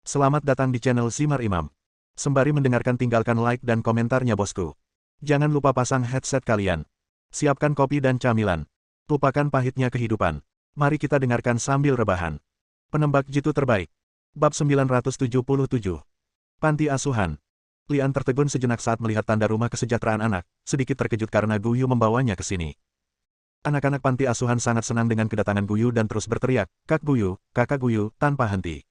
Selamat datang di channel Simar Imam. Sembari mendengarkan tinggalkan like dan komentarnya bosku. Jangan lupa pasang headset kalian. Siapkan kopi dan camilan. Lupakan pahitnya kehidupan. Mari kita dengarkan sambil rebahan. Penembak jitu terbaik. Bab 977. Panti Asuhan. Lian tertegun sejenak saat melihat tanda rumah kesejahteraan anak, sedikit terkejut karena Guyu membawanya ke sini. Anak-anak panti asuhan sangat senang dengan kedatangan Guyu dan terus berteriak, "Kak Guyu, Kakak Guyu," tanpa henti.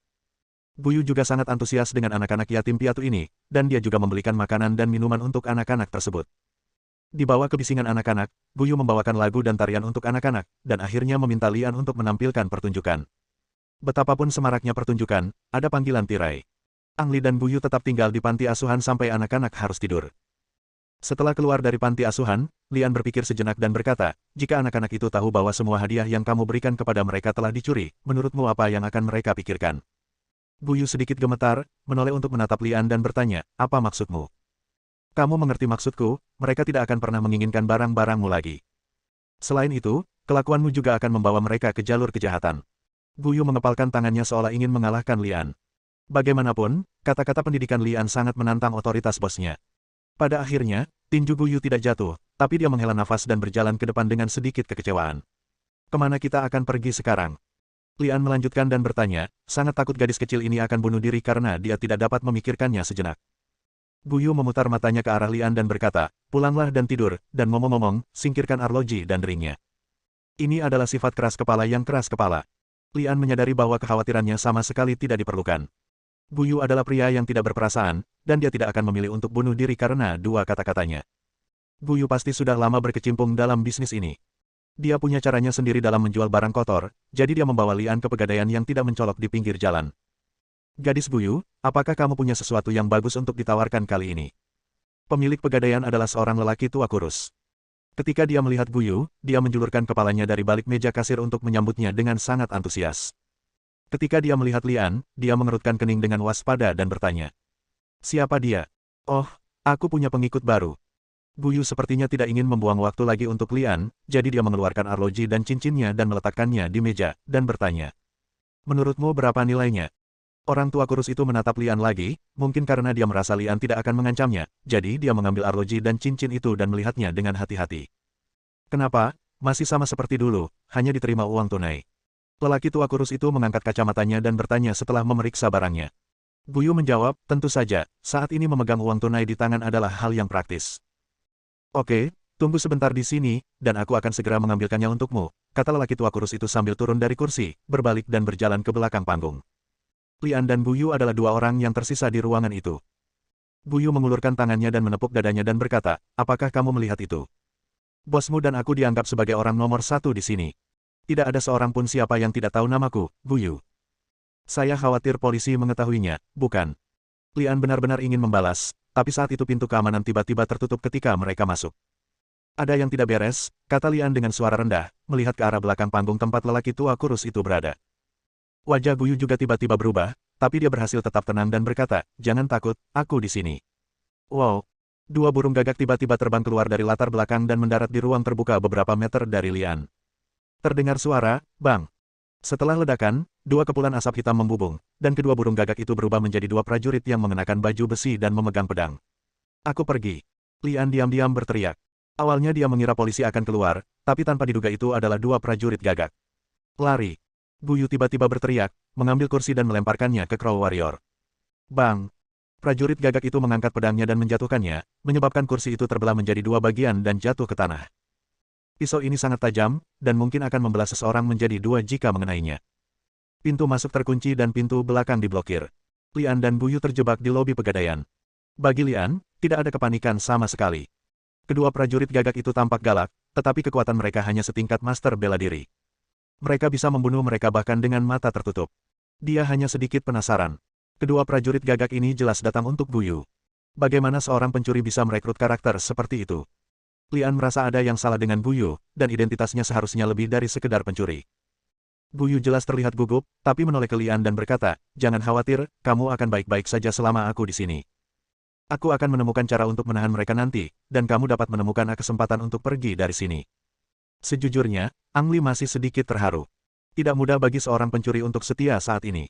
Guyu juga sangat antusias dengan anak-anak yatim piatu ini, dan dia juga membelikan makanan dan minuman untuk anak-anak tersebut. Di bawah kebisingan anak-anak, Guyu membawakan lagu dan tarian untuk anak-anak, dan akhirnya meminta Lian untuk menampilkan pertunjukan. Betapapun semaraknya pertunjukan, ada panggilan tirai. Angli dan Guyu tetap tinggal di panti asuhan sampai anak-anak harus tidur. Setelah keluar dari panti asuhan, Lian berpikir sejenak dan berkata, "Jika anak-anak itu tahu bahwa semua hadiah yang kamu berikan kepada mereka telah dicuri, menurutmu apa yang akan mereka pikirkan?" Guyu sedikit gemetar, menoleh untuk menatap Lian dan bertanya, "Apa maksudmu?" "Kamu mengerti maksudku, mereka tidak akan pernah menginginkan barang-barangmu lagi. Selain itu, kelakuanmu juga akan membawa mereka ke jalur kejahatan." Guyu mengepalkan tangannya seolah ingin mengalahkan Lian. Bagaimanapun, kata-kata pendidikan Lian sangat menantang otoritas bosnya. Pada akhirnya, tinju Guyu tidak jatuh, tapi dia menghela nafas dan berjalan ke depan dengan sedikit kekecewaan. "Kemana kita akan pergi sekarang?" Lian melanjutkan dan bertanya, sangat takut gadis kecil ini akan bunuh diri karena dia tidak dapat memikirkannya sejenak. Guyu memutar matanya ke arah Lian dan berkata, "Pulanglah dan tidur, dan ngomong-ngomong, singkirkan arloji dan ringnya." Ini adalah sifat keras kepala yang keras kepala. Lian menyadari bahwa kekhawatirannya sama sekali tidak diperlukan. Guyu adalah pria yang tidak berperasaan, dan dia tidak akan memilih untuk bunuh diri karena dua kata-katanya. Guyu pasti sudah lama berkecimpung dalam bisnis ini. Dia punya caranya sendiri dalam menjual barang kotor, jadi dia membawa Lian ke pegadaian yang tidak mencolok di pinggir jalan. "Gadis Guyu, apakah kamu punya sesuatu yang bagus untuk ditawarkan kali ini?" Pemilik pegadaian adalah seorang lelaki tua kurus. Ketika dia melihat Guyu, dia menjulurkan kepalanya dari balik meja kasir untuk menyambutnya dengan sangat antusias. Ketika dia melihat Lian, dia mengerutkan kening dengan waspada dan bertanya, "Siapa dia?" "Oh, aku punya pengikut baru." Guyu sepertinya tidak ingin membuang waktu lagi untuk Lian, jadi dia mengeluarkan arloji dan cincinnya dan meletakkannya di meja, dan bertanya, "Menurutmu berapa nilainya?" Orang tua kurus itu menatap Lian lagi, mungkin karena dia merasa Lian tidak akan mengancamnya, jadi dia mengambil arloji dan cincin itu dan melihatnya dengan hati-hati. "Kenapa? Masih sama seperti dulu, hanya diterima uang tunai." Lelaki tua kurus itu mengangkat kacamatanya dan bertanya setelah memeriksa barangnya. Guyu menjawab, "Tentu saja, saat ini memegang uang tunai di tangan adalah hal yang praktis." "Oke, tunggu sebentar di sini, dan aku akan segera mengambilkannya untukmu," kata lelaki tua kurus itu sambil turun dari kursi, berbalik dan berjalan ke belakang panggung. Lian dan Guyu adalah dua orang yang tersisa di ruangan itu. Guyu mengulurkan tangannya dan menepuk dadanya dan berkata, "Apakah kamu melihat itu? Bosmu dan aku dianggap sebagai orang nomor satu di sini. Tidak ada seorang pun siapa yang tidak tahu namaku, Guyu." "Saya khawatir polisi mengetahuinya, bukan?" Lian benar-benar ingin membalas, tapi saat itu pintu keamanan tiba-tiba tertutup ketika mereka masuk. "Ada yang tidak beres," kata Lian dengan suara rendah, melihat ke arah belakang panggung tempat lelaki tua kurus itu berada. Wajah Guyu juga tiba-tiba berubah, tapi dia berhasil tetap tenang dan berkata, "Jangan takut, aku di sini." Wow! Dua burung gagak tiba-tiba terbang keluar dari latar belakang dan mendarat di ruang terbuka beberapa meter dari Lian. Terdengar suara, "Bang!" Setelah ledakan, dua kepulan asap hitam membubung, dan kedua burung gagak itu berubah menjadi dua prajurit yang mengenakan baju besi dan memegang pedang. "Aku pergi!" Lian diam-diam berteriak. Awalnya dia mengira polisi akan keluar, tapi tanpa diduga itu adalah dua prajurit gagak. "Lari!" Guyu tiba-tiba berteriak, mengambil kursi dan melemparkannya ke Crow Warrior. Bang! Prajurit gagak itu mengangkat pedangnya dan menjatuhkannya, menyebabkan kursi itu terbelah menjadi dua bagian dan jatuh ke tanah. Pisau ini sangat tajam, dan mungkin akan membelah seseorang menjadi dua jika mengenainya. Pintu masuk terkunci dan pintu belakang diblokir. Lian dan Guyu terjebak di lobi pegadaian. Bagi Lian, tidak ada kepanikan sama sekali. Kedua prajurit gagak itu tampak galak, tetapi kekuatan mereka hanya setingkat master bela diri. Mereka bisa membunuh mereka bahkan dengan mata tertutup. Dia hanya sedikit penasaran. Kedua prajurit gagak ini jelas datang untuk Guyu. Bagaimana seorang pencuri bisa merekrut karakter seperti itu? Lian merasa ada yang salah dengan Guyu, dan identitasnya seharusnya lebih dari sekedar pencuri. Guyu jelas terlihat gugup, tapi menoleh ke Lian dan berkata, "Jangan khawatir, kamu akan baik-baik saja selama aku di sini. Aku akan menemukan cara untuk menahan mereka nanti, dan kamu dapat menemukan kesempatan untuk pergi dari sini." Sejujurnya, Ang Li masih sedikit terharu. Tidak mudah bagi seorang pencuri untuk setia saat ini.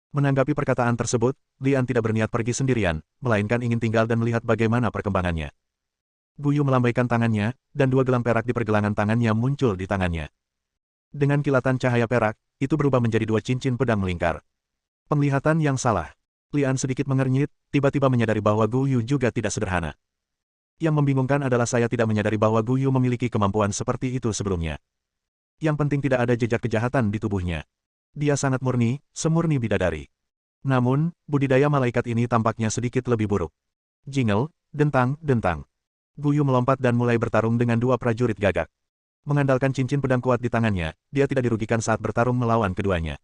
Menanggapi perkataan tersebut, Lian tidak berniat pergi sendirian, melainkan ingin tinggal dan melihat bagaimana perkembangannya. Guyu melambaikan tangannya, dan dua gelang perak di pergelangan tangannya muncul di tangannya. Dengan kilatan cahaya perak, itu berubah menjadi dua cincin pedang melingkar. Penglihatan yang salah. Lian sedikit mengernyit, tiba-tiba menyadari bahwa Guyu juga tidak sederhana. Yang membingungkan adalah saya tidak menyadari bahwa Guyu memiliki kemampuan seperti itu sebelumnya. Yang penting tidak ada jejak kejahatan di tubuhnya. Dia sangat murni, semurni bidadari. Namun, budidaya malaikat ini tampaknya sedikit lebih buruk. Jingle, dentang, dentang. Guyu melompat dan mulai bertarung dengan dua prajurit gagak. Mengandalkan cincin pedang kuat di tangannya, dia tidak dirugikan saat bertarung melawan keduanya.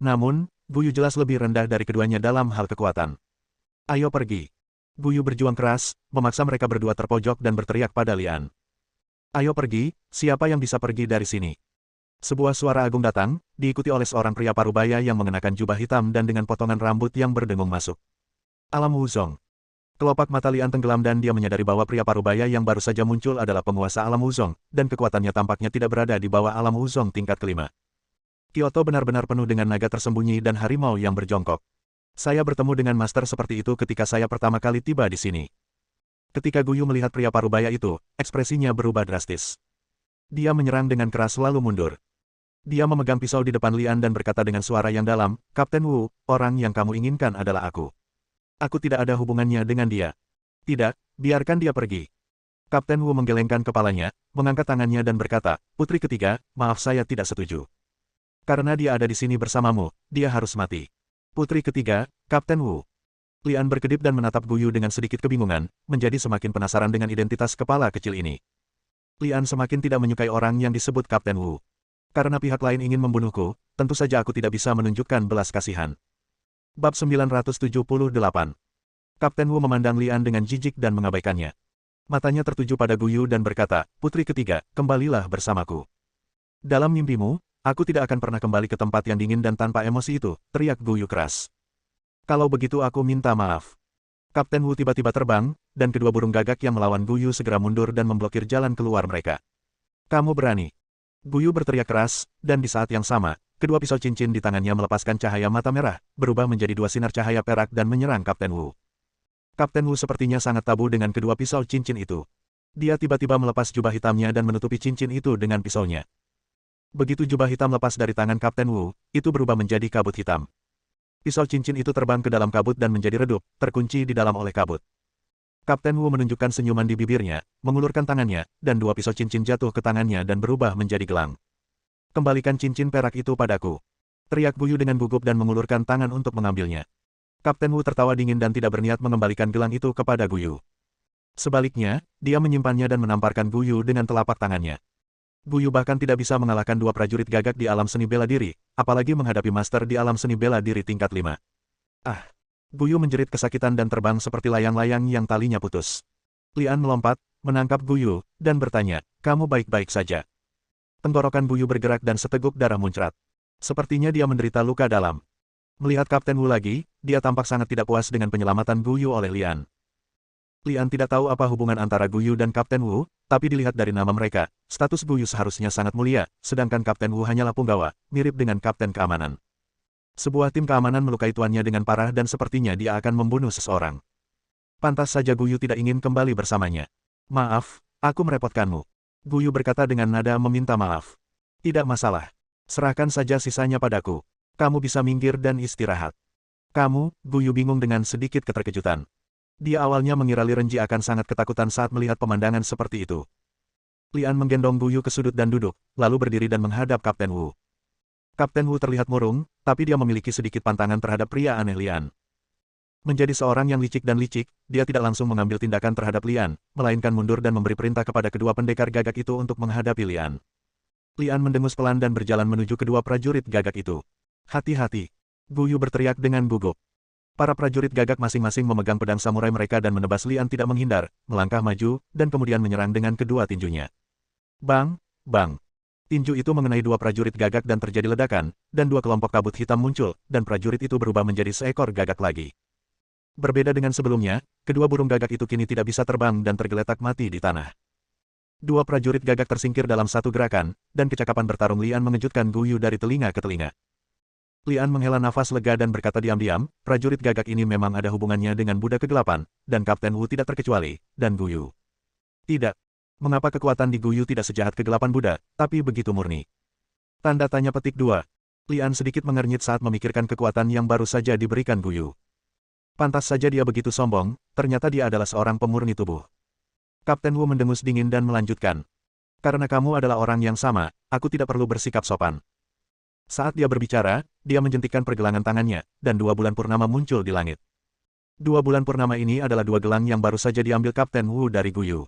Namun, Guyu jelas lebih rendah dari keduanya dalam hal kekuatan. Ayo pergi. Guyu berjuang keras, memaksa mereka berdua terpojok dan berteriak pada Lian. Ayo pergi, siapa yang bisa pergi dari sini? Sebuah suara agung datang, diikuti oleh seorang pria parubaya yang mengenakan jubah hitam dan dengan potongan rambut yang berdengung masuk. Alam Wuzong. Kelopak mata Lian tenggelam dan dia menyadari bahwa pria parubaya yang baru saja muncul adalah penguasa Alam Wuzong, dan kekuatannya tampaknya tidak berada di bawah Alam Wuzong tingkat kelima. Kyoto benar-benar penuh dengan naga tersembunyi dan harimau yang berjongkok. Saya bertemu dengan master seperti itu ketika saya pertama kali tiba di sini. Ketika Guyu melihat pria parubaya itu, ekspresinya berubah drastis. Dia menyerang dengan keras lalu mundur. Dia memegang pisau di depan Lian dan berkata dengan suara yang dalam, Kapten Wu, orang yang kamu inginkan adalah aku. Aku tidak ada hubungannya dengan dia. Tidak, biarkan dia pergi. Kapten Wu menggelengkan kepalanya, mengangkat tangannya dan berkata, Putri ketiga, maaf saya tidak setuju. Karena dia ada di sini bersamamu, dia harus mati. Putri ketiga, Kapten Wu. Lian berkedip dan menatap Guyu dengan sedikit kebingungan, menjadi semakin penasaran dengan identitas kepala kecil ini. Lian semakin tidak menyukai orang yang disebut Kapten Wu. Karena pihak lain ingin membunuhku, tentu saja aku tidak bisa menunjukkan belas kasihan. Bab 978. Kapten Wu memandang Lian dengan jijik dan mengabaikannya. Matanya tertuju pada Guyu dan berkata, Putri ketiga, kembalilah bersamaku. Dalam mimpimu, aku tidak akan pernah kembali ke tempat yang dingin dan tanpa emosi itu, teriak Guyu keras. Kalau begitu aku minta maaf. Kapten Wu tiba-tiba terbang, dan kedua burung gagak yang melawan Guyu segera mundur dan memblokir jalan keluar mereka. Kamu berani. Guyu berteriak keras, dan di saat yang sama, kedua pisau cincin di tangannya melepaskan cahaya mata merah, berubah menjadi dua sinar cahaya perak dan menyerang Kapten Wu. Kapten Wu sepertinya sangat tabu dengan kedua pisau cincin itu. Dia tiba-tiba melepas jubah hitamnya dan menutupi cincin itu dengan pisaunya. Begitu jubah hitam lepas dari tangan Kapten Wu, itu berubah menjadi kabut hitam. Pisau cincin itu terbang ke dalam kabut dan menjadi redup, terkunci di dalam oleh kabut. Kapten Wu menunjukkan senyuman di bibirnya, mengulurkan tangannya, dan dua pisau cincin jatuh ke tangannya dan berubah menjadi gelang. Kembalikan cincin perak itu padaku. Teriak Guyu dengan gugup dan mengulurkan tangan untuk mengambilnya. Kapten Wu tertawa dingin dan tidak berniat mengembalikan gelang itu kepada Guyu. Sebaliknya, dia menyimpannya dan menamparkan Guyu dengan telapak tangannya. Guyu bahkan tidak bisa mengalahkan dua prajurit gagak di alam seni bela diri, apalagi menghadapi master di alam seni bela diri tingkat 5. Ah! Guyu menjerit kesakitan dan terbang seperti layang-layang yang talinya putus. Lian melompat, menangkap Guyu, dan bertanya, kamu baik-baik saja? Tenggorokan Guyu bergerak dan seteguk darah muncrat. Sepertinya dia menderita luka dalam. Melihat Kapten Wu lagi, dia tampak sangat tidak puas dengan penyelamatan Guyu oleh Lian. Lian tidak tahu apa hubungan antara Guyu dan Kapten Wu, tapi dilihat dari nama mereka, status Guyu seharusnya sangat mulia, sedangkan Kapten Wu hanyalah punggawa, mirip dengan Kapten Keamanan. Sebuah tim keamanan melukai tuannya dengan parah dan sepertinya dia akan membunuh seseorang. Pantas saja Guyu tidak ingin kembali bersamanya. Maaf, aku merepotkanmu. Guyu berkata dengan nada meminta maaf. Tidak masalah. Serahkan saja sisanya padaku. Kamu bisa minggir dan istirahat. Kamu, Guyu bingung dengan sedikit keterkejutan. Dia awalnya mengira Li Renji akan sangat ketakutan saat melihat pemandangan seperti itu. Lian menggendong Guyu ke sudut dan duduk, lalu berdiri dan menghadap Kapten Wu. Kapten Wu terlihat murung, tapi dia memiliki sedikit pantangan terhadap pria aneh Lian. Menjadi seorang yang licik dan licik, dia tidak langsung mengambil tindakan terhadap Lian, melainkan mundur dan memberi perintah kepada kedua pendekar gagak itu untuk menghadapi Lian. Lian mendengus pelan dan berjalan menuju kedua prajurit gagak itu. Hati-hati! Guyu berteriak dengan gugup. Para prajurit gagak masing-masing memegang pedang samurai mereka dan menebas Lian tidak menghindar, melangkah maju, dan kemudian menyerang dengan kedua tinjunya. Bang! Bang! Tinju itu mengenai dua prajurit gagak dan terjadi ledakan, dan dua kelompok kabut hitam muncul, dan prajurit itu berubah menjadi seekor gagak lagi. Berbeda dengan sebelumnya, kedua burung gagak itu kini tidak bisa terbang dan tergeletak mati di tanah. Dua prajurit gagak tersingkir dalam satu gerakan, dan kecakapan bertarung Lian mengejutkan Guyu dari telinga ke telinga. Lian menghela nafas lega dan berkata diam-diam, prajurit gagak ini memang ada hubungannya dengan Buddha kegelapan, dan Kapten Wu tidak terkecuali, dan Guyu. Tidak. Mengapa kekuatan di Guyu tidak sejahat kegelapan Buddha, tapi begitu murni? Tanda tanya petik 2. Lian sedikit mengernyit saat memikirkan kekuatan yang baru saja diberikan Guyu. Pantas saja dia begitu sombong, ternyata dia adalah seorang pemurni tubuh. Kapten Wu mendengus dingin dan melanjutkan. Karena kamu adalah orang yang sama, aku tidak perlu bersikap sopan. Saat dia berbicara, dia menjentikkan pergelangan tangannya, dan 2 bulan purnama muncul di langit. 2 bulan purnama ini adalah 2 gelang yang baru saja diambil Kapten Wu dari Guyu.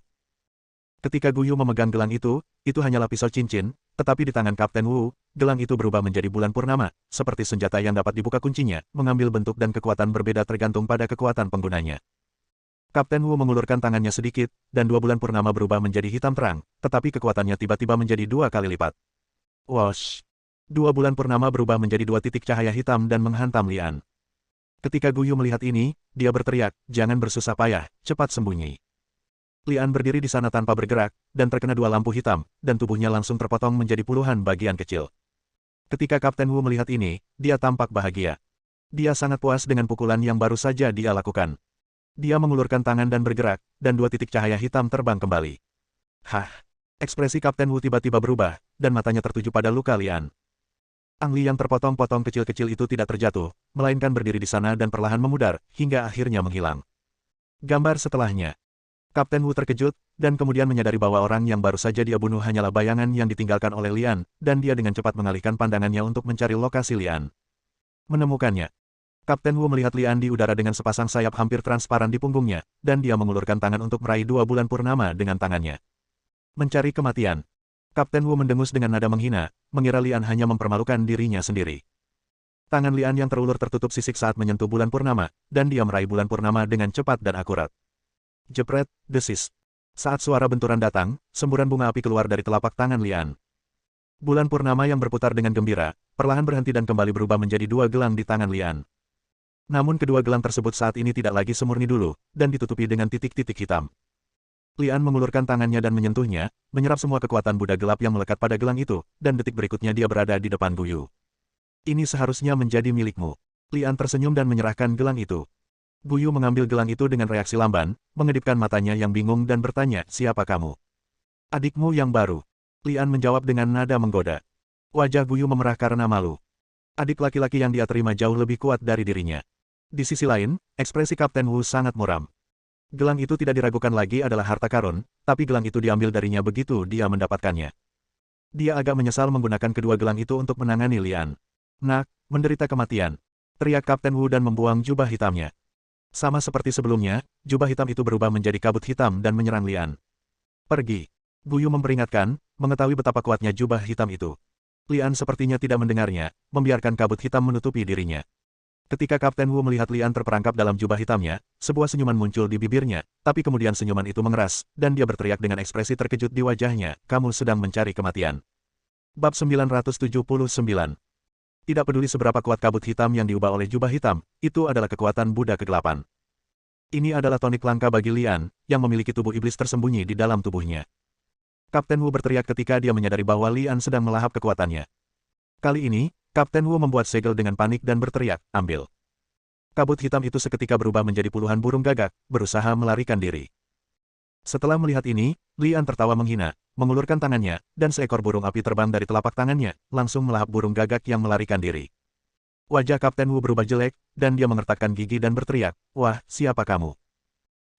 Ketika Guyu memegang gelang itu hanyalah pisau cincin, tetapi di tangan Kapten Wu, gelang itu berubah menjadi bulan purnama, seperti senjata yang dapat dibuka kuncinya, mengambil bentuk dan kekuatan berbeda tergantung pada kekuatan penggunanya. Kapten Wu mengulurkan tangannya sedikit, dan 2 bulan purnama berubah menjadi hitam terang, tetapi kekuatannya tiba-tiba menjadi 2 kali lipat. Wosh! 2 bulan purnama berubah menjadi 2 titik cahaya hitam dan menghantam Lian. Ketika Guyu melihat ini, dia berteriak, jangan bersusah payah, cepat sembunyi. Lian berdiri di sana tanpa bergerak, dan terkena 2 lampu hitam, dan tubuhnya langsung terpotong menjadi puluhan bagian kecil. Ketika Kapten Wu melihat ini, dia tampak bahagia. Dia sangat puas dengan pukulan yang baru saja dia lakukan. Dia mengulurkan tangan dan bergerak, dan 2 titik cahaya hitam terbang kembali. Hah! Ekspresi Kapten Wu tiba-tiba berubah, dan matanya tertuju pada luka Lian. Angli yang terpotong-potong kecil-kecil itu tidak terjatuh, melainkan berdiri di sana dan perlahan memudar, hingga akhirnya menghilang. Gambar setelahnya. Kapten Wu terkejut, dan kemudian menyadari bahwa orang yang baru saja dia bunuh hanyalah bayangan yang ditinggalkan oleh Lian, dan dia dengan cepat mengalihkan pandangannya untuk mencari lokasi Lian. Menemukannya. Kapten Wu melihat Lian di udara dengan sepasang sayap hampir transparan di punggungnya, dan dia mengulurkan tangan untuk meraih 2 bulan purnama dengan tangannya. Mencari kematian. Kapten Wu mendengus dengan nada menghina, mengira Lian hanya mempermalukan dirinya sendiri. Tangan Lian yang terulur tertutup sisik saat menyentuh bulan purnama, dan dia meraih bulan purnama dengan cepat dan akurat. Jepret, desis. Saat suara benturan datang, semburan bunga api keluar dari telapak tangan Lian. Bulan purnama yang berputar dengan gembira, perlahan berhenti dan kembali berubah menjadi 2 gelang di tangan Lian. Namun kedua gelang tersebut saat ini tidak lagi semurni dulu, dan ditutupi dengan titik-titik hitam. Lian mengulurkan tangannya dan menyentuhnya, menyerap semua kekuatan Buddha gelap yang melekat pada gelang itu, dan detik berikutnya dia berada di depan Guyu. Ini seharusnya menjadi milikmu. Lian tersenyum dan menyerahkan gelang itu. Guyu mengambil gelang itu dengan reaksi lamban, mengedipkan matanya yang bingung dan bertanya, siapa kamu? Adikmu yang baru. Lian menjawab dengan nada menggoda. Wajah Guyu memerah karena malu. Adik laki-laki yang dia terima jauh lebih kuat dari dirinya. Di sisi lain, ekspresi Kapten Wu sangat muram. Gelang itu tidak diragukan lagi adalah harta karun, tapi gelang itu diambil darinya begitu dia mendapatkannya. Dia agak menyesal menggunakan kedua gelang itu untuk menangani Lian. Nak, menderita kematian. Teriak Kapten Wu dan membuang jubah hitamnya. Sama seperti sebelumnya, jubah hitam itu berubah menjadi kabut hitam dan menyerang Lian. Pergi. Guyu memperingatkan, mengetahui betapa kuatnya jubah hitam itu. Lian sepertinya tidak mendengarnya, membiarkan kabut hitam menutupi dirinya. Ketika Kapten Wu melihat Lian terperangkap dalam jubah hitamnya, sebuah senyuman muncul di bibirnya, tapi kemudian senyuman itu mengeras, dan dia berteriak dengan ekspresi terkejut di wajahnya, kamu sedang mencari kematian. Bab 979. Tidak peduli seberapa kuat kabut hitam yang diubah oleh jubah hitam, itu adalah kekuatan Buddha kegelapan. Ini adalah tonik langka bagi Lian, yang memiliki tubuh iblis tersembunyi di dalam tubuhnya. Kapten Wu berteriak ketika dia menyadari bahwa Lian sedang melahap kekuatannya. Kali ini, Kapten Wu membuat segel dengan panik dan berteriak, ambil. Kabut hitam itu seketika berubah menjadi puluhan burung gagak, berusaha melarikan diri. Setelah melihat ini, Lian tertawa menghina, mengulurkan tangannya, dan seekor burung api terbang dari telapak tangannya, langsung melahap burung gagak yang melarikan diri. Wajah Kapten Wu berubah jelek, dan dia mengertakkan gigi dan berteriak, wah, siapa kamu?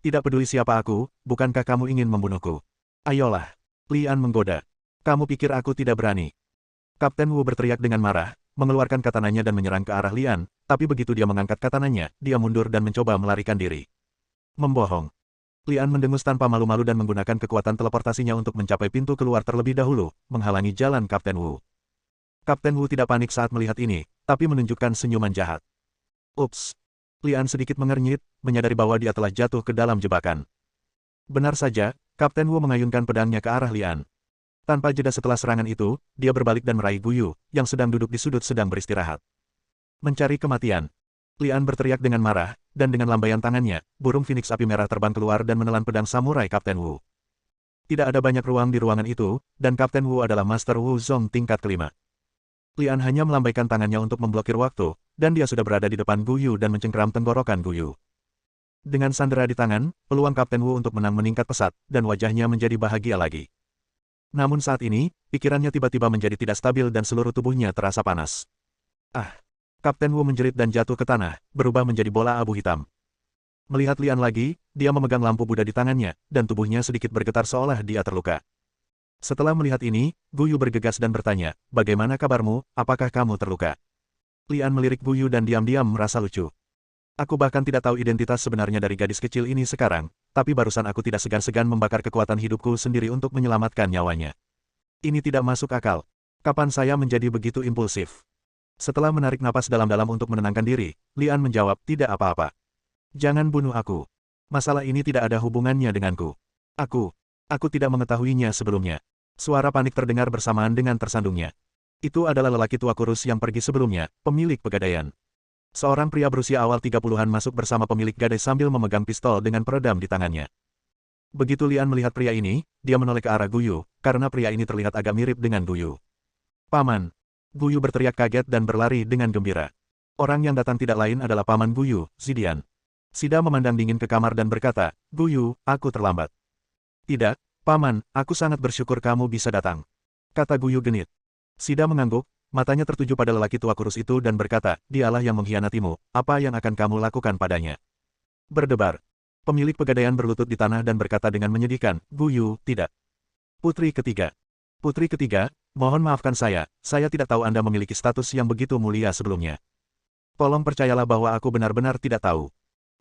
Tidak peduli siapa aku, bukankah kamu ingin membunuhku? Ayolah. Lian menggoda. Kamu pikir aku tidak berani? Kapten Wu berteriak dengan marah, mengeluarkan katananya dan menyerang ke arah Lian, tapi begitu dia mengangkat katananya, dia mundur dan mencoba melarikan diri. Membohong. Lian mendengus tanpa malu-malu dan menggunakan kekuatan teleportasinya untuk mencapai pintu keluar terlebih dahulu, menghalangi jalan Kapten Wu. Kapten Wu tidak panik saat melihat ini, tapi menunjukkan senyuman jahat. Ups. Lian sedikit mengernyit, menyadari bahwa dia telah jatuh ke dalam jebakan. Benar saja, Kapten Wu mengayunkan pedangnya ke arah Lian. Tanpa jeda setelah serangan itu, dia berbalik dan meraih Guyu, yang sedang duduk di sudut sedang beristirahat. Mencari kematian. Lian berteriak dengan marah, dan dengan lambaian tangannya, burung Phoenix api merah terbang keluar dan menelan pedang samurai Kapten Wu. Tidak ada banyak ruang di ruangan itu, dan Kapten Wu adalah Master Wu Zong tingkat kelima. Lian hanya melambaikan tangannya untuk memblokir waktu, dan dia sudah berada di depan Gu Yu dan mencengkeram tenggorokan Gu Yu. Dengan sandera di tangan, peluang Kapten Wu untuk menang meningkat pesat, dan wajahnya menjadi bahagia lagi. Namun saat ini, pikirannya tiba-tiba menjadi tidak stabil dan seluruh tubuhnya terasa panas. Ah! Kapten Wu menjerit dan jatuh ke tanah, berubah menjadi bola abu hitam. Melihat Lian lagi, dia memegang lampu Buddha di tangannya, dan tubuhnya sedikit bergetar seolah dia terluka. Setelah melihat ini, Gu Yu bergegas dan bertanya, "Bagaimana kabarmu, apakah kamu terluka?" Lian melirik Gu Yu dan diam-diam merasa lucu. "Aku bahkan tidak tahu identitas sebenarnya dari gadis kecil ini sekarang, tapi barusan aku tidak segan-segan membakar kekuatan hidupku sendiri untuk menyelamatkan nyawanya. Ini tidak masuk akal. Kapan saya menjadi begitu impulsif?" Setelah menarik napas dalam-dalam untuk menenangkan diri, Lian menjawab, "Tidak apa-apa. Jangan bunuh aku. Masalah ini tidak ada hubungannya denganku. Aku tidak mengetahuinya sebelumnya." Suara panik terdengar bersamaan dengan tersandungnya. Itu adalah lelaki tua kurus yang pergi sebelumnya, pemilik pegadaian. Seorang pria berusia awal 30-an masuk bersama pemilik gadai sambil memegang pistol dengan peredam di tangannya. Begitu Lian melihat pria ini, dia menoleh ke arah Gu Yu, karena pria ini terlihat agak mirip dengan Gu Yu. "Paman!" Gu Yu berteriak kaget dan berlari dengan gembira. Orang yang datang tidak lain adalah paman Gu Yu, Zidian. Sida memandang dingin ke kamar dan berkata, "Gu Yu, aku terlambat." "Tidak, Paman, aku sangat bersyukur kamu bisa datang," kata Gu Yu genit. Sida mengangguk, matanya tertuju pada lelaki tua kurus itu dan berkata, "Dialah yang mengkhianatimu, apa yang akan kamu lakukan padanya?" Berdebar. Pemilik pegadaian berlutut di tanah dan berkata dengan menyedihkan, "Gu Yu, tidak." Putri ketiga. Putri ketiga, mohon maafkan saya tidak tahu Anda memiliki status yang begitu mulia sebelumnya. Tolong percayalah bahwa aku benar-benar tidak tahu.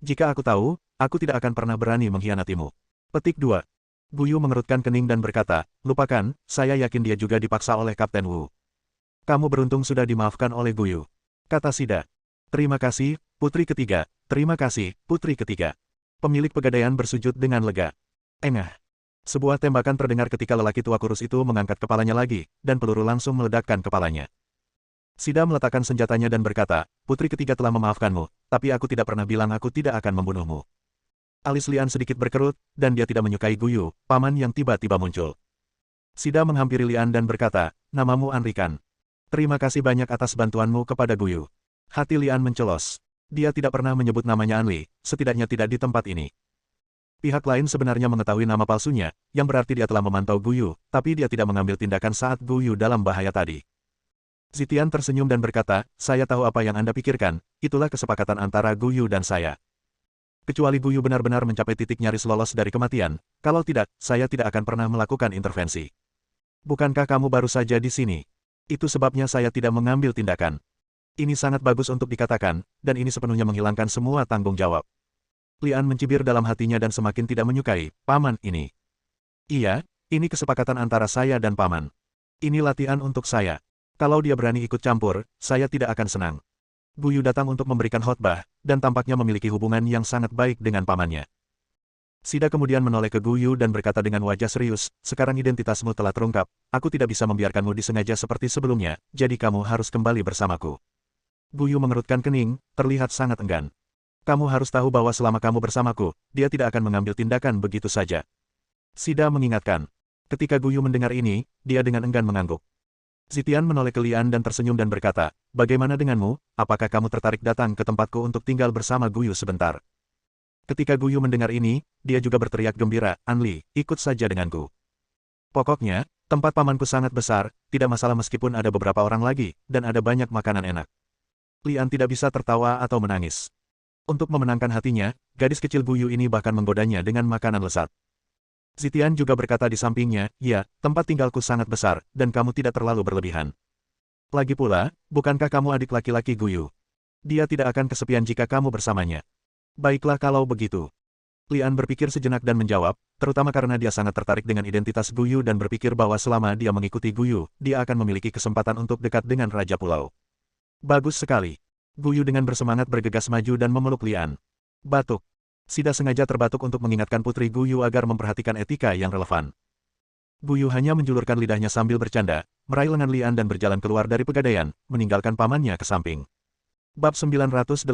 Jika aku tahu, aku tidak akan pernah berani mengkhianatimu. Petik 2. Gu Yu mengerutkan kening dan berkata, "Lupakan, saya yakin dia juga dipaksa oleh Kapten Wu." "Kamu beruntung sudah dimaafkan oleh Gu Yu," kata Sida. "Terima kasih, putri ketiga, terima kasih, putri ketiga." Pemilik pegadaian bersujud dengan lega. Engah. Sebuah tembakan terdengar ketika lelaki tua kurus itu mengangkat kepalanya lagi, dan peluru langsung meledakkan kepalanya. Sida meletakkan senjatanya dan berkata, "Putri ketiga telah memaafkanmu, tapi aku tidak pernah bilang aku tidak akan membunuhmu." Alis Lian sedikit berkerut, dan dia tidak menyukai Gu Yu, paman yang tiba-tiba muncul. Sida menghampiri Lian dan berkata, "Namamu Anrikan. Terima kasih banyak atas bantuanmu kepada Gu Yu." Hati Lian mencelos. Dia tidak pernah menyebut namanya Anli, setidaknya tidak di tempat ini. Pihak lain sebenarnya mengetahui nama palsunya, yang berarti dia telah memantau Gu Yu, tapi dia tidak mengambil tindakan saat Gu Yu dalam bahaya tadi. Zitian tersenyum dan berkata, "Saya tahu apa yang Anda pikirkan, itulah kesepakatan antara Gu Yu dan saya. Kecuali Gu Yu benar-benar mencapai titik nyaris lolos dari kematian, kalau tidak, saya tidak akan pernah melakukan intervensi. Bukankah kamu baru saja di sini? Itu sebabnya saya tidak mengambil tindakan." Ini sangat bagus untuk dikatakan, dan ini sepenuhnya menghilangkan semua tanggung jawab. Lian mencibir dalam hatinya dan semakin tidak menyukai, "Paman ini. Iya, ini kesepakatan antara saya dan Paman. Ini latihan untuk saya. Kalau dia berani ikut campur, saya tidak akan senang." Gu Yu datang untuk memberikan khotbah, dan tampaknya memiliki hubungan yang sangat baik dengan pamannya. Sida kemudian menoleh ke Gu Yu dan berkata dengan wajah serius, "Sekarang identitasmu telah terungkap, aku tidak bisa membiarkanmu disengaja seperti sebelumnya, jadi kamu harus kembali bersamaku." Gu Yu mengerutkan kening, terlihat sangat enggan. "Kamu harus tahu bahwa selama kamu bersamaku, dia tidak akan mengambil tindakan begitu saja." Sida mengingatkan. Ketika Gu Yu mendengar ini, dia dengan enggan mengangguk. Zitian menoleh ke Lian dan tersenyum dan berkata, "Bagaimana denganmu, apakah kamu tertarik datang ke tempatku untuk tinggal bersama Gu Yu sebentar?" Ketika Gu Yu mendengar ini, dia juga berteriak gembira, "Anli, ikut saja denganku. Pokoknya, tempat pamanku sangat besar, tidak masalah meskipun ada beberapa orang lagi, dan ada banyak makanan enak." Lian tidak bisa tertawa atau menangis. Untuk memenangkan hatinya, gadis kecil Gu Yu ini bahkan menggodanya dengan makanan lezat. Zitian juga berkata di sampingnya, "Ya, tempat tinggalku sangat besar, dan kamu tidak terlalu berlebihan. Lagi pula, bukankah kamu adik laki-laki Gu Yu? Dia tidak akan kesepian jika kamu bersamanya." "Baiklah kalau begitu." Lian berpikir sejenak dan menjawab, terutama karena dia sangat tertarik dengan identitas Gu Yu dan berpikir bahwa selama dia mengikuti Gu Yu, dia akan memiliki kesempatan untuk dekat dengan Raja Pulau. "Bagus sekali." Gu Yu dengan bersemangat bergegas maju dan memeluk Lian. Batuk. Sida sengaja terbatuk untuk mengingatkan Putri Gu Yu agar memperhatikan etika yang relevan. Gu Yu hanya menjulurkan lidahnya sambil bercanda, meraih lengan Lian dan berjalan keluar dari pegadaian, meninggalkan pamannya ke samping. Bab 980.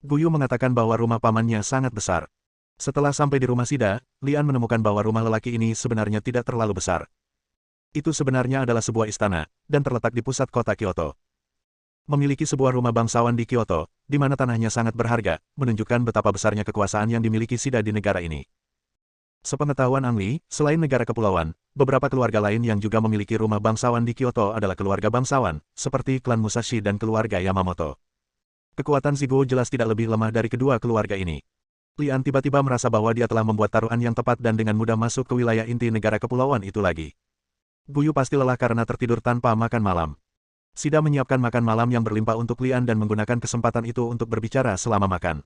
Gu Yu mengatakan bahwa rumah pamannya sangat besar. Setelah sampai di rumah Sida, Lian menemukan bahwa rumah lelaki ini sebenarnya tidak terlalu besar. Itu sebenarnya adalah sebuah istana, dan terletak di pusat kota Kyoto. Memiliki sebuah rumah bangsawan di Kyoto, di mana tanahnya sangat berharga, menunjukkan betapa besarnya kekuasaan yang dimiliki Shida di negara ini. Sepengetahuan Ang Lee, selain negara kepulauan, beberapa keluarga lain yang juga memiliki rumah bangsawan di Kyoto adalah keluarga bangsawan, seperti klan Musashi dan keluarga Yamamoto. Kekuatan Ziguo jelas tidak lebih lemah dari kedua keluarga ini. Lian tiba-tiba merasa bahwa dia telah membuat taruhan yang tepat dan dengan mudah masuk ke wilayah inti negara kepulauan itu lagi. Guyu pasti lelah karena tertidur tanpa makan malam. Shida menyiapkan makan malam yang berlimpah untuk Lian dan menggunakan kesempatan itu untuk berbicara selama makan.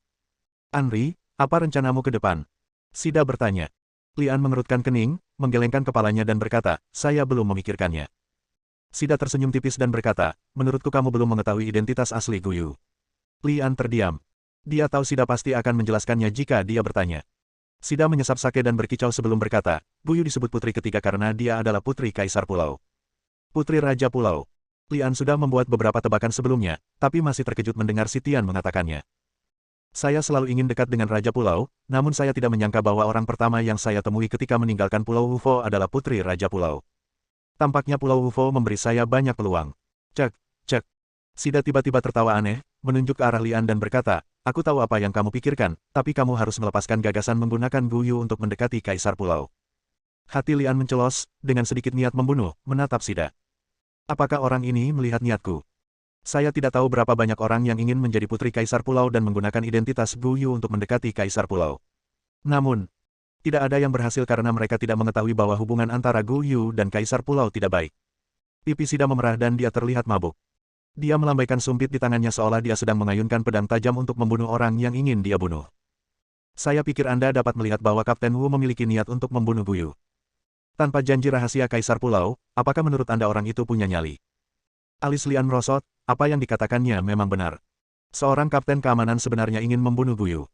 Anri, apa rencanamu ke depan? Shida bertanya. Lian mengerutkan kening, menggelengkan kepalanya dan berkata, saya belum memikirkannya. Shida tersenyum tipis dan berkata, menurutku kamu belum mengetahui identitas asli Guyu. Lian terdiam. Dia tahu Shida pasti akan menjelaskannya jika dia bertanya. Shida menyesap sake dan berkicau sebelum berkata, Guyu disebut putri ketiga karena dia adalah putri Kaisar Pulau. Putri Raja Pulau. Lian sudah membuat beberapa tebakan sebelumnya, tapi masih terkejut mendengar si Tian mengatakannya. Saya selalu ingin dekat dengan Raja Pulau, namun saya tidak menyangka bahwa orang pertama yang saya temui ketika meninggalkan Pulau Wufo adalah Putri Raja Pulau. Tampaknya Pulau Wufo memberi saya banyak peluang. Cek, cek. Shida tiba-tiba tertawa aneh, menunjuk ke arah Lian dan berkata, aku tahu apa yang kamu pikirkan, tapi kamu harus melepaskan gagasan menggunakan Guyu untuk mendekati Kaisar Pulau. Hati Lian mencelos, dengan sedikit niat membunuh, menatap Shida. Apakah orang ini melihat niatku? Saya tidak tahu berapa banyak orang yang ingin menjadi putri Kaisar Pulau dan menggunakan identitas Guyu untuk mendekati Kaisar Pulau. Namun, tidak ada yang berhasil karena mereka tidak mengetahui bahwa hubungan antara Guyu dan Kaisar Pulau tidak baik. Pipi Shida memerah dan dia terlihat mabuk. Dia melambaikan sumpit di tangannya seolah dia sedang mengayunkan pedang tajam untuk membunuh orang yang ingin dia bunuh. Saya pikir Anda dapat melihat bahwa Kapten Wu memiliki niat untuk membunuh Guyu. Tanpa janji rahasia Kaisar Pulau, apakah menurut Anda orang itu punya nyali? Alis Lian merosot, apa yang dikatakannya memang benar. Seorang kapten keamanan sebenarnya ingin membunuh Guyu.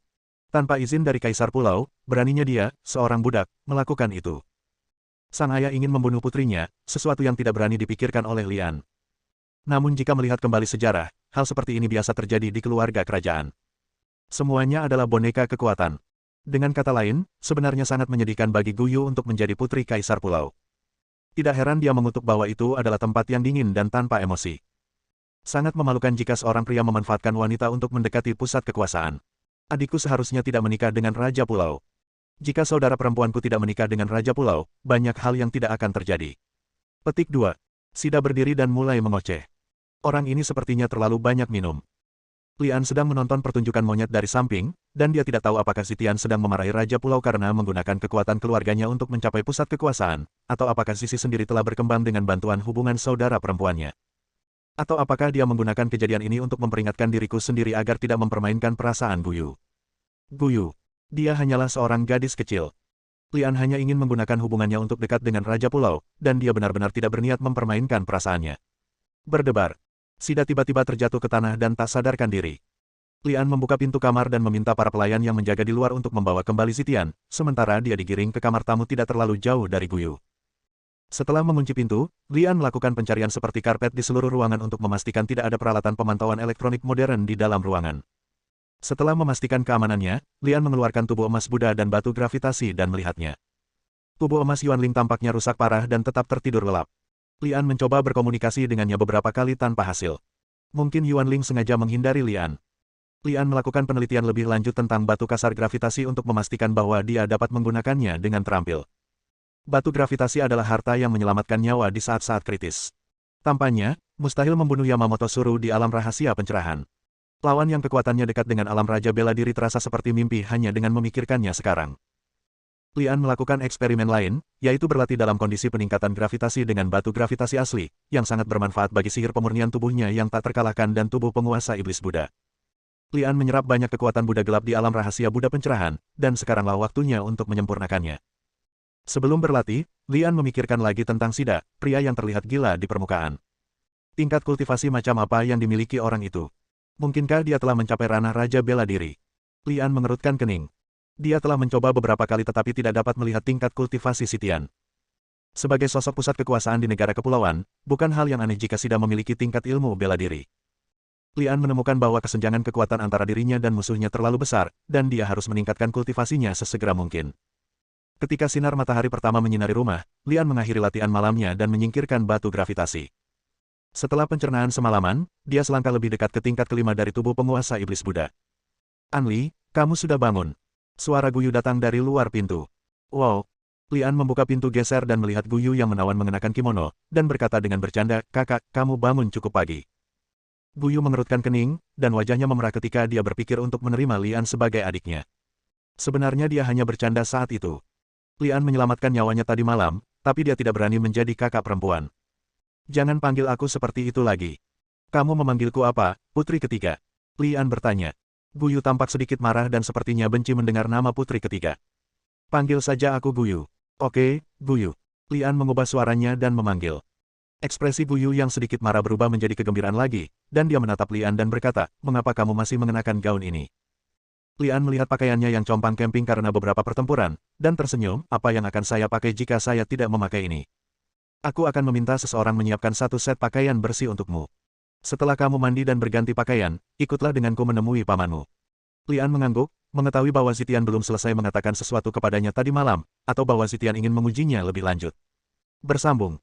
Tanpa izin dari Kaisar Pulau, beraninya dia, seorang budak, melakukan itu. Sang ayah ingin membunuh putrinya, sesuatu yang tidak berani dipikirkan oleh Lian. Namun jika melihat kembali sejarah, hal seperti ini biasa terjadi di keluarga kerajaan. Semuanya adalah boneka kekuatan. Dengan kata lain, sebenarnya sangat menyedihkan bagi Guyu untuk menjadi putri Kaisar Pulau. Tidak heran dia mengutuk bahwa itu adalah tempat yang dingin dan tanpa emosi. Sangat memalukan jika seorang pria memanfaatkan wanita untuk mendekati pusat kekuasaan. Adikku seharusnya tidak menikah dengan Raja Pulau. Jika saudara perempuanku tidak menikah dengan Raja Pulau, banyak hal yang tidak akan terjadi. Petik 2. Shida berdiri dan mulai mengoceh. Orang ini sepertinya terlalu banyak minum. Lian sedang menonton pertunjukan monyet dari samping, dan dia tidak tahu apakah si Tian sedang memarahi Raja Pulau karena menggunakan kekuatan keluarganya untuk mencapai pusat kekuasaan, atau apakah Sisi sendiri telah berkembang dengan bantuan hubungan saudara perempuannya. Atau apakah dia menggunakan kejadian ini untuk memperingatkan diriku sendiri agar tidak mempermainkan perasaan Guyu. Guyu. Dia hanyalah seorang gadis kecil. Lian hanya ingin menggunakan hubungannya untuk dekat dengan Raja Pulau, dan dia benar-benar tidak berniat mempermainkan perasaannya. Berdebar. Shida tiba-tiba terjatuh ke tanah dan tak sadarkan diri. Lian membuka pintu kamar dan meminta para pelayan yang menjaga di luar untuk membawa kembali si Tian, sementara dia digiring ke kamar tamu tidak terlalu jauh dari Guyu. Setelah mengunci pintu, Lian melakukan pencarian seperti karpet di seluruh ruangan untuk memastikan tidak ada peralatan pemantauan elektronik modern di dalam ruangan. Setelah memastikan keamanannya, Lian mengeluarkan tubuh emas Buddha dan batu gravitasi dan melihatnya. Tubuh emas Yuanling tampaknya rusak parah dan tetap tertidur lelap. Lian mencoba berkomunikasi dengannya beberapa kali tanpa hasil. Mungkin Yuanling sengaja menghindari Lian. Lian melakukan penelitian lebih lanjut tentang batu kasar gravitasi untuk memastikan bahwa dia dapat menggunakannya dengan terampil. Batu gravitasi adalah harta yang menyelamatkan nyawa di saat-saat kritis. Tampaknya, mustahil membunuh Yamamoto Suru di alam rahasia pencerahan. Lawan yang kekuatannya dekat dengan alam raja bela diri terasa seperti mimpi hanya dengan memikirkannya sekarang. Lian melakukan eksperimen lain, yaitu berlatih dalam kondisi peningkatan gravitasi dengan batu gravitasi asli, yang sangat bermanfaat bagi sihir pemurnian tubuhnya yang tak terkalahkan dan tubuh penguasa iblis Buddha. Lian menyerap banyak kekuatan Buddha gelap di alam rahasia Buddha pencerahan, dan sekaranglah waktunya untuk menyempurnakannya. Sebelum berlatih, Lian memikirkan lagi tentang Shida, pria yang terlihat gila di permukaan. Tingkat kultivasi macam apa yang dimiliki orang itu? Mungkinkah dia telah mencapai ranah raja bela diri? Lian mengerutkan kening. Dia telah mencoba beberapa kali tetapi tidak dapat melihat tingkat kultivasi si Tian. Sebagai sosok pusat kekuasaan di negara kepulauan, bukan hal yang aneh jika Shida memiliki tingkat ilmu bela diri. Lian menemukan bahwa kesenjangan kekuatan antara dirinya dan musuhnya terlalu besar, dan dia harus meningkatkan kultivasinya sesegera mungkin. Ketika sinar matahari pertama menyinari rumah, Lian mengakhiri latihan malamnya dan menyingkirkan batu gravitasi. Setelah pencernaan semalaman, dia selangkah lebih dekat ke tingkat kelima dari tubuh penguasa iblis Buddha. Anli, kamu sudah bangun. Suara Guyu datang dari luar pintu. Wow. Lian membuka pintu geser dan melihat Guyu yang menawan mengenakan kimono, dan berkata dengan bercanda, kakak, kamu bangun cukup pagi. Guyu mengerutkan kening, dan wajahnya memerah ketika dia berpikir untuk menerima Lian sebagai adiknya. Sebenarnya dia hanya bercanda saat itu. Lian menyelamatkan nyawanya tadi malam, tapi dia tidak berani menjadi kakak perempuan. Jangan panggil aku seperti itu lagi. Kamu memanggilku apa, putri ketiga? Lian bertanya. Guyu tampak sedikit marah dan sepertinya benci mendengar nama putri ketiga. Panggil saja aku Guyu. Oke, Guyu. Lian mengubah suaranya dan memanggil. Ekspresi Guyu yang sedikit marah berubah menjadi kegembiraan lagi, dan dia menatap Lian dan berkata, mengapa kamu masih mengenakan gaun ini? Lian melihat pakaiannya yang compang camping karena beberapa pertempuran, dan tersenyum, apa yang akan saya pakai jika saya tidak memakai ini? Aku akan meminta seseorang menyiapkan satu set pakaian bersih untukmu. Setelah kamu mandi dan berganti pakaian, ikutlah denganku menemui pamanmu. Lian mengangguk, mengetahui bahwa Zitian belum selesai mengatakan sesuatu kepadanya tadi malam, atau bahwa Zitian ingin mengujinya lebih lanjut. Bersambung.